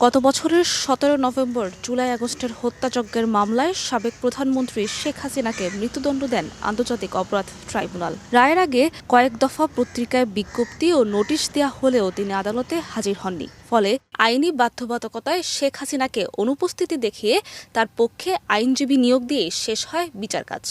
গত বছরের ১৭ নভেম্বর জুলাই আগস্টের হত্যাযজ্ঞের মামলায় সাবেক প্রধানমন্ত্রী শেখ হাসিনাকে মৃত্যুদণ্ড দেন আন্তর্জাতিক অপরাধ ট্রাইব্যুনাল। রায়ের আগে কয়েক দফা পত্রিকায় বিজ্ঞপ্তি ও নোটিশ দেওয়া হলেও তিনি আদালতে হাজির হননি। ফলে আইনি বাধ্যবাধকতায় শেখ হাসিনাকে অনুপস্থিতি দেখিয়ে তার পক্ষে আইনজীবী নিয়োগ দিয়ে শেষ হয় বিচার কাজ।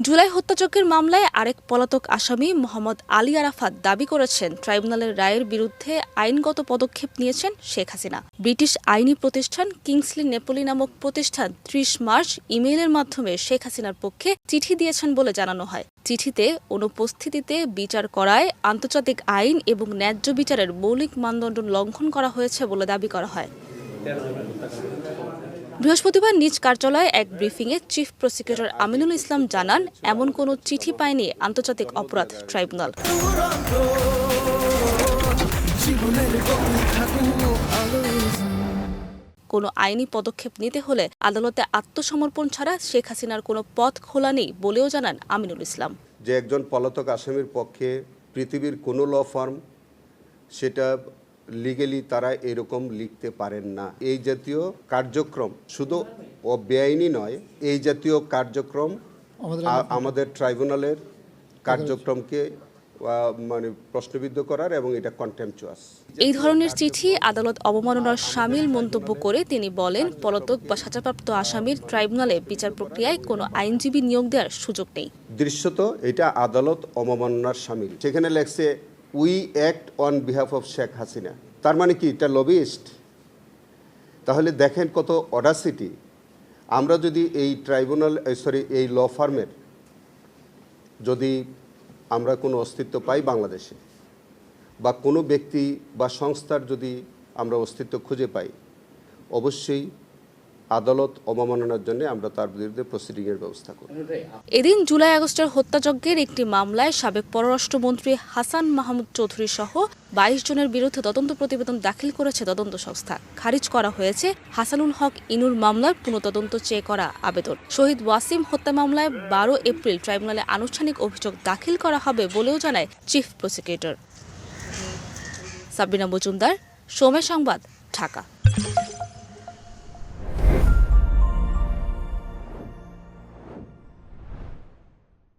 জুলাই হত্যাযজ্ঞের মামলায় আরেক পলাতক আসামি মোহাম্মদ আলী আরাফাত দাবি করেছেন, ট্রাইব্যুনালের রায়ের বিরুদ্ধে আইনগত পদক্ষেপ নিয়েছেন শেখ হাসিনা। ব্রিটিশ আইনি প্রতিষ্ঠান কিংসলি নেপোলি নামক প্রতিষ্ঠান ৩০ মার্চ ইমেইলের মাধ্যমে শেখ হাসিনার পক্ষে চিঠি দিয়েছেন বলে জানানো হয়। চিঠিতে অনুপস্থিতিতে বিচার করায় আন্তর্জাতিক আইন এবং ন্যায্য বিচারের মৌলিক মানদণ্ড লঙ্ঘন করা হয়েছে বলে দাবি করা হয়। বৃহস্পতিবার নিজ কার্যালয়ে এক ব্রিফিংয়ে চিফ প্রসিকিউটর আমিনুল ইসলাম জানান, এমন কোনো চিঠি পায়নি আন্তর্জাতিক অপরাধ ট্রাইব্যুনাল। কোনো আইনি পদক্ষেপ নিতে হলে আদালতে আত্মসমর্পণ ছাড়া শেখ হাসিনার কোনো পথ খোলা নেই বলেও জানান আমিনুল ইসলাম। যে একজন পলাতক আসামির পক্ষে পৃথিবীর কোনো ল ফার্ম সেটা লিগেলি তারা এরকম লিখতে পারেন না। এই জাতীয় কার্যক্রম শুধু বেআইনি নয়, এই জাতীয় কার্যক্রম আমাদের ট্রাইব্যুনালের কার্যক্রমকে মানে প্রশ্নবিদ্ধ করার এবং এটা কন্টেম্পচুয়াস। এই ধরনের চিঠি আদালত অবমাননার শামিল মন্তব্য করে তিনি বলেন, পলাতক বা সাজাপ্রাপ্ত আসামির ট্রাইব্যুনালে বিচার প্রক্রিয়ায় কোনো আইনজীবী নিয়োগ দেওয়ার সুযোগ নেই। দৃশ্যত এটা আদালত অবমাননার শামিল। সেখানে লেখছে we act on behalf of Sheikh Hasina. তার মানে কি এটা লবিস্ট? তাহলে দেখেন কত অডাসিটি। আমরা যদি এই ট্রাইব্যুনাল এই ল ফার্মের যদি আমরা কোনো অস্তিত্ব পাই বাংলাদেশে, বা কোনো ব্যক্তি বা সংস্থার যদি আমরা অস্তিত্ব খুঁজে পাই, অবশ্যই আদালত অবমাননার জন্য আমরা তার বিরুদ্ধে প্রসিডিংয়ের ব্যবস্থা করব। এদিন জুলাই আগস্টের হত্যাযজ্ঞের একটি মামলায় সাবেক পররাষ্ট্রমন্ত্রী হাসান মাহমুদ চৌধুরী সহ ২২ জনের বিরুদ্ধে তদন্ত প্রতিবেদন দাখিল করেছে তদন্ত সংস্থা। খারিজ করা হয়েছে হাসানুল হক ইনুর মামলার পুনঃতদন্ত চেয়ে করা আবেদন। শহীদ ওয়াসিম হত্যা মামলায় ১২ এপ্রিল ট্রাইব্যুনালে আনুষ্ঠানিক অভিযোগ দাখিল করা হবে বলেও জানায় চিফ প্রসিকিউটর। সাবরিনা মজুমদার, সময় সংবাদ, ঢাকা।